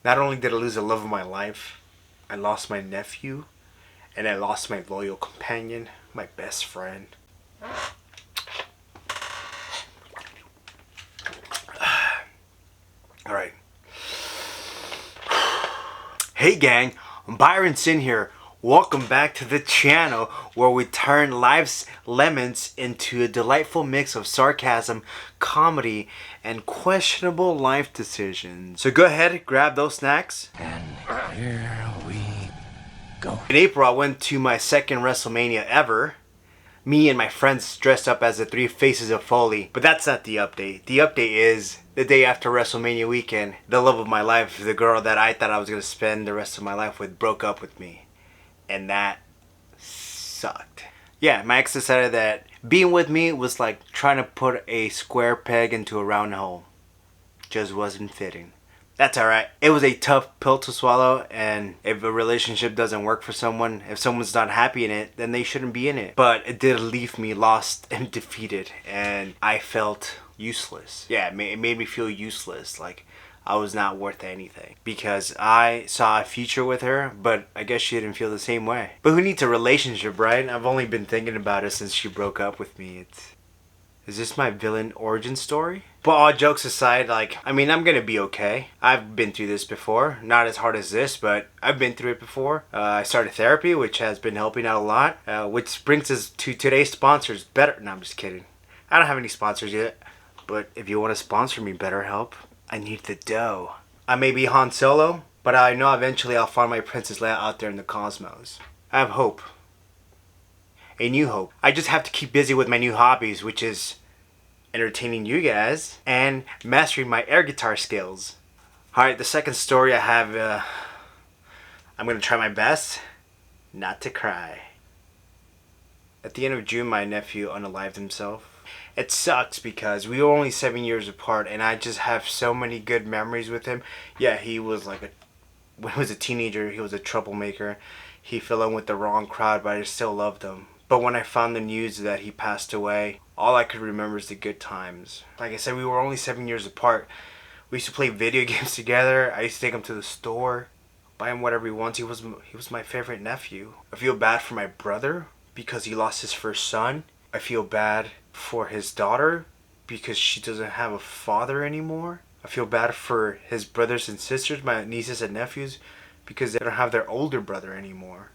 Not only did I lose the love of my life, I lost my nephew, and I lost my loyal companion, my best friend. Alright. Hey gang, Byron Sinn here. Welcome back to the channel where we turn life's lemons into a delightful mix of sarcasm, comedy, and questionable life decisions. So go ahead, grab those snacks. And here we go. In April, I went to my second WrestleMania ever. Me and my friends dressed up as the three faces of Foley. But that's not the update. The update is the day after WrestleMania weekend, the love of my life, the girl that I thought I was going to spend the rest of my life with, broke up with me. And that sucked. Yeah, my ex decided that being with me was like trying to put a square peg into a round hole. Just wasn't fitting. That's alright. It was a tough pill to swallow, and if a relationship doesn't work for someone, if someone's not happy in it, then they shouldn't be in it. But it did leave me lost and defeated, and I felt useless. Yeah, it made me feel useless, like I was not worth anything. Because I saw a future with her, but I guess she didn't feel the same way. But who needs a relationship, right? I've only been thinking about it since she broke up with me. Is this my villain origin story? But all jokes aside, I'm gonna be okay. I've been through this before. Not as hard as this, but I've been through it before. I started therapy, which has been helping out a lot. Which brings us to today's sponsors. No, I'm just kidding. I don't have any sponsors yet. But if you want to sponsor me, BetterHelp, I need the dough. I may be Han Solo, but I know eventually I'll find my Princess Leia out there in the cosmos. I have hope. A new hope. I just have to keep busy with my new hobbies, which is entertaining you guys and mastering my air guitar skills. Alright, the second story I have, I'm going to try my best not to cry. At the end of June, my nephew unalived himself. It sucks because we were only 7 years apart, and I just have so many good memories with him. Yeah, he was when he was a teenager, he was a troublemaker. He fell in with the wrong crowd, but I still loved him. But when I found the news that he passed away, all I could remember is the good times. Like I said, we were only 7 years apart. We used to play video games together. I used to take him to the store, buy him whatever he wants. He was my favorite nephew. I feel bad for my brother because he lost his first son. I feel bad for his daughter because she doesn't have a father anymore. I feel bad for his brothers and sisters, my nieces and nephews, because they don't have their older brother anymore.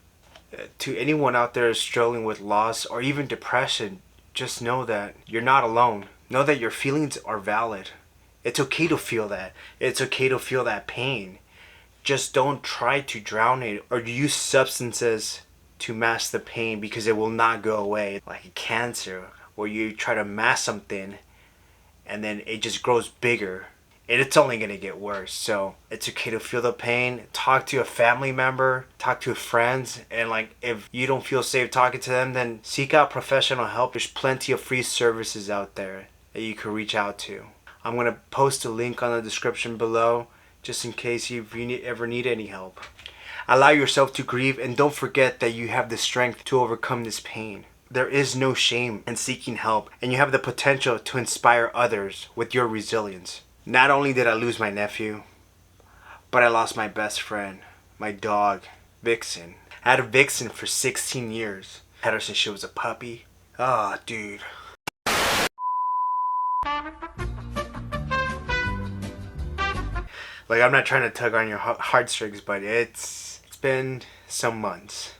To anyone out there struggling with loss or even depression, just know that you're not alone. Know that your feelings are valid. It's okay to feel that. It's okay to feel that pain. Just don't try to drown it or use substances to mask the pain, because it will not go away. Like a cancer, where you try to mask something and then it just grows bigger. And it's only going to get worse. So it's okay to feel the pain. Talk to a family member. Talk to friends. And if you don't feel safe talking to them, then seek out professional help. There's plenty of free services out there that you can reach out to. I'm going to post a link on the description below, just in case you ever need any help. Allow yourself to grieve, and don't forget that you have the strength to overcome this pain. There is no shame in seeking help, and you have the potential to inspire others with your resilience. Not only did I lose my nephew, but I lost my best friend, my dog, Vixen. I had a Vixen for 16 years. Had her since she was a puppy. Ah, dude. I'm not trying to tug on your heartstrings, but it's been some months,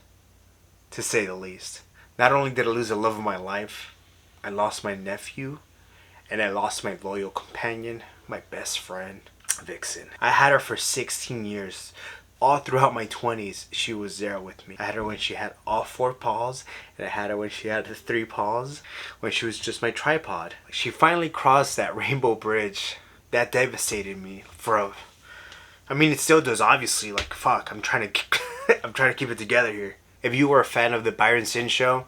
to say the least. Not only did I lose the love of my life, I lost my nephew, and I lost my loyal companion, my best friend, Vixen. I had her for 16 years. All throughout my 20s, she was there with me. I had her when she had all 4 paws, and I had her when she had the 3 paws, when she was just my tripod. She finally crossed that rainbow bridge. That devastated me it still does, obviously. Fuck, I'm trying to keep it together here. If you were a fan of the Byron Sinn show,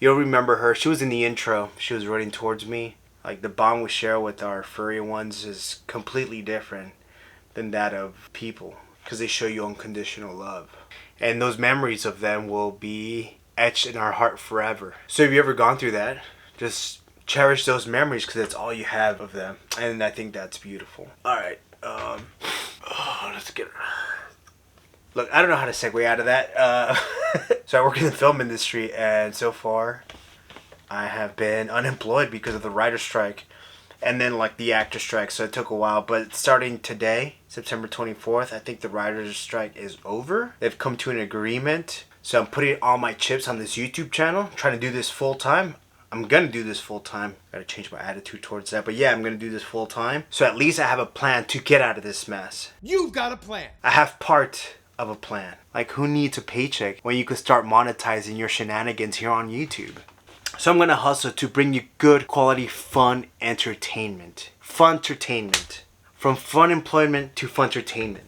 you'll remember her. She was in the intro. She was running towards me. The bond we share with our furry ones is completely different than that of people, because they show you unconditional love. And those memories of them will be etched in our heart forever. So if you ever gone through that, just cherish those memories, because that's all you have of them. And I think that's beautiful. Alright, Oh, let's get. Look, I don't know how to segue out of that. So I work in the film industry, and so far, I have been unemployed because of the writer's strike, and then like the actor strike. So it took a while, but starting today, September 24th, I think the writer's strike is over. They've come to an agreement. So I'm putting all my chips on this YouTube channel, trying to do this full time. I'm gonna do this full time. Gotta change my attitude towards that. But yeah, I'm gonna do this full time. So at least I have a plan to get out of this mess. You've got a plan. I have part of a plan. Like, who needs a paycheck when you could start monetizing your shenanigans here on YouTube? So I'm gonna hustle to bring you good quality fun entertainment. Fun-tertainment. From fun employment to fun-tertainment.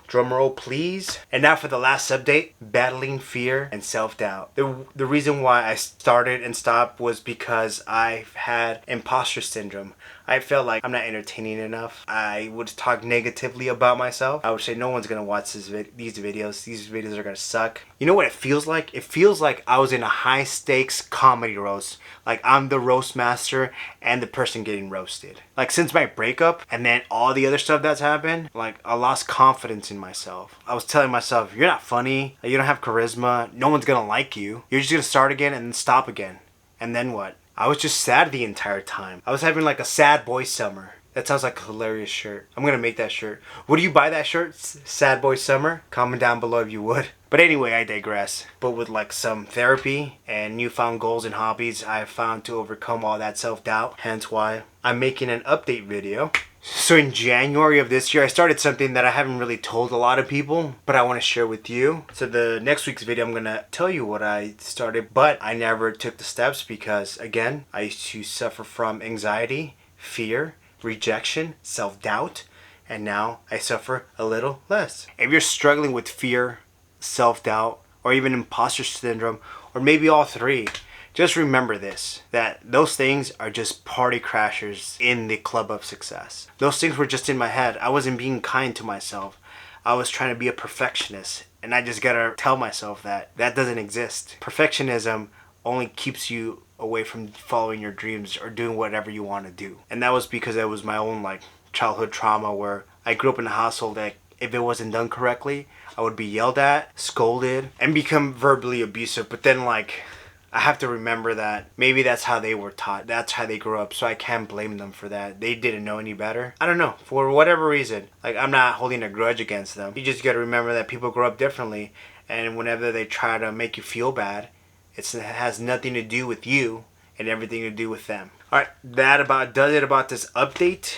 Drum roll, please. And now for the last update, battling fear and self-doubt. The reason why I started and stopped was because I've had imposter syndrome. I felt like I'm not entertaining enough. I would talk negatively about myself. I would say no one's gonna watch these videos. These videos are gonna suck. You know what it feels like? It feels like I was in a high stakes comedy roast. Like I'm the roast master and the person getting roasted. Like since my breakup and then all the other stuff that's happened, like I lost confidence in myself. I was telling myself, you're not funny, you don't have charisma, no one's gonna like you. You're just gonna start again and then stop again. And then what? I was just sad the entire time. I was having like a sad boy summer. That sounds like a hilarious shirt. I'm gonna make that shirt. Would you buy that shirt? Sad boy summer? Comment down below if you would. But anyway, I digress. But with like some therapy and newfound goals and hobbies, I have found to overcome all that self-doubt. Hence why I'm making an update video. So in January of this year, I started something that I haven't really told a lot of people, but I want to share with you. So the next week's video, I'm going to tell you what I started, but I never took the steps because, again, I used to suffer from anxiety, fear, rejection, self-doubt, and now I suffer a little less. If you're struggling with fear, self-doubt, or even imposter syndrome, or maybe all three, just remember this, that those things are just party crashers in the club of success. Those things were just in my head. I wasn't being kind to myself. I was trying to be a perfectionist, and I just gotta tell myself that that doesn't exist. Perfectionism only keeps you away from following your dreams or doing whatever you want to do. And that was because it was my own like childhood trauma where I grew up in a household that if it wasn't done correctly, I would be yelled at, scolded, and become verbally abusive. But then like, I have to remember that maybe that's how they were taught. That's how they grew up. So I can't blame them for that. They didn't know any better. I don't know. For whatever reason. Like, I'm not holding a grudge against them. You just got to remember that people grow up differently. And whenever they try to make you feel bad, it has nothing to do with you and everything to do with them. Alright, that about does it about this update.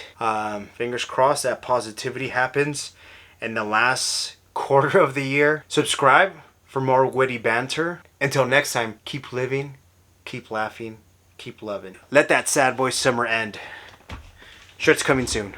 Fingers crossed that positivity happens in the last quarter of the year. Subscribe for more witty banter. Until next time, keep living, keep laughing, keep loving. Let that sad boy summer end. Shirt's coming soon.